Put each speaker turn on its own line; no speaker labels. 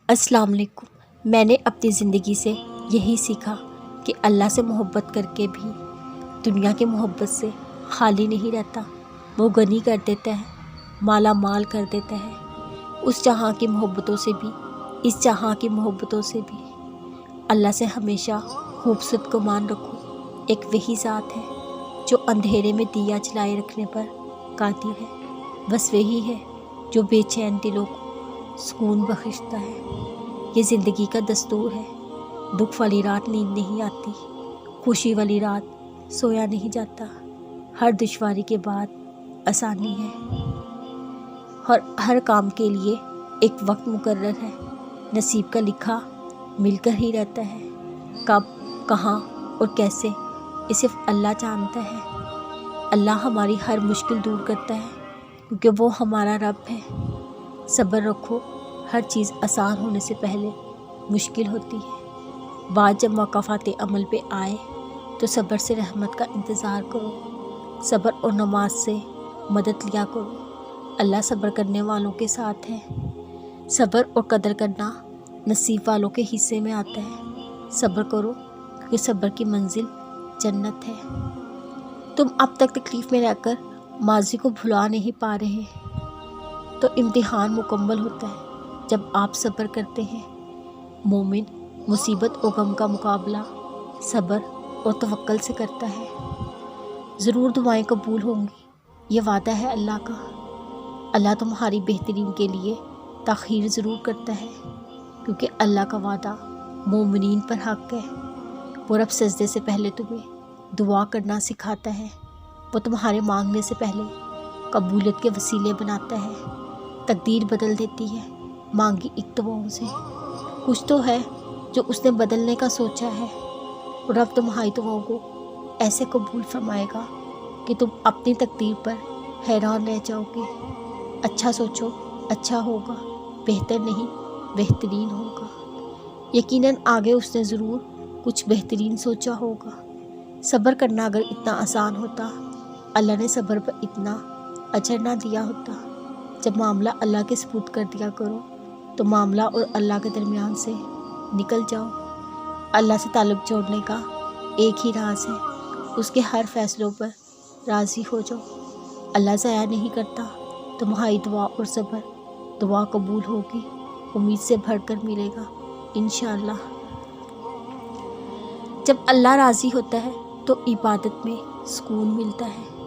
السلام علیکم۔ میں نے اپنی زندگی سے یہی سیکھا کہ اللہ سے محبت کر کے بھی دنیا کی محبت سے خالی نہیں رہتا۔ وہ غنی کر دیتا ہے، مالا مال کر دیتا ہے، اس جہاں کی محبتوں سے بھی، اس جہاں کی محبتوں سے بھی۔ اللہ سے ہمیشہ خوبصورت گمان رکھو۔ ایک وہی ذات ہے جو اندھیرے میں دیا جلائے رکھنے پر قادر ہے، بس وہی ہے جو بے چین دلوں کو سکون بخشتا ہے۔ یہ زندگی کا دستور ہے، دکھ والی رات نیند نہیں آتی، خوشی والی رات سویا نہیں جاتا۔ ہر دشواری کے بعد آسانی ہے، اور ہر کام کے لیے ایک وقت مقرر ہے۔ نصیب کا لکھا مل کر ہی رہتا ہے، کب، کہاں اور کیسے یہ صرف اللہ جانتا ہے۔ اللہ ہماری ہر مشکل دور کرتا ہے کیونکہ وہ ہمارا رب ہے۔ صبر رکھو، ہر چیز آسان ہونے سے پہلے مشکل ہوتی ہے۔ بعد جب مقافات عمل پہ آئے تو صبر سے رحمت کا انتظار کرو، صبر اور نماز سے مدد لیا کرو۔ اللہ صبر کرنے والوں کے ساتھ ہے۔ صبر اور قدر کرنا نصیب والوں کے حصے میں آتا ہے۔ صبر کرو کہ صبر کی منزل جنت ہے۔ تم اب تک تکلیف میں رہ کر ماضی کو بھلا نہیں پا رہے تو امتحان مکمل ہوتا ہے جب آپ صبر کرتے ہیں۔ مومن مصیبت اور غم کا مقابلہ صبر اور توکل سے کرتا ہے۔ ضرور دعائیں قبول ہوں گی، یہ وعدہ ہے اللہ کا۔ اللہ تمہاری بہترین کے لیے تاخیر ضرور کرتا ہے، کیونکہ اللہ کا وعدہ مومنین پر حق ہے۔ وہ رب سجدے سے پہلے تمہیں دعا کرنا سکھاتا ہے۔ وہ تمہارے مانگنے سے پہلے قبولیت کے وسیلے بناتا ہے۔ تقدیر بدل دیتی ہے مانگی ایک دعاؤں سے۔ کچھ تو ہے جو اس نے بدلنے کا سوچا ہے، اور رب تمہاری دعاؤں کو ایسے قبول فرمائے گا کہ تم اپنی تقدیر پر حیران رہ جاؤ گے۔ اچھا سوچو، اچھا ہوگا، بہتر نہیں بہترین ہوگا۔ یقیناً آگے اس نے ضرور کچھ بہترین سوچا ہوگا۔ صبر کرنا اگر اتنا آسان ہوتا، اللہ نے صبر پر اتنا اجر نہ دیا ہوتا۔ جب معاملہ اللہ کے سپرد کر دیا کرو تو معاملہ اور اللہ کے درمیان سے نکل جاؤ۔ اللہ سے تعلق جوڑنے کا ایک ہی راز ہے، اس کے ہر فیصلوں پر راضی ہو جاؤ۔ اللہ ضائع نہیں کرتا تمہاری دعا اور صبر۔ دعا قبول ہوگی، امید سے بھر کر ملے گا انشاءاللہ۔ جب اللہ راضی ہوتا ہے تو عبادت میں سکون ملتا ہے۔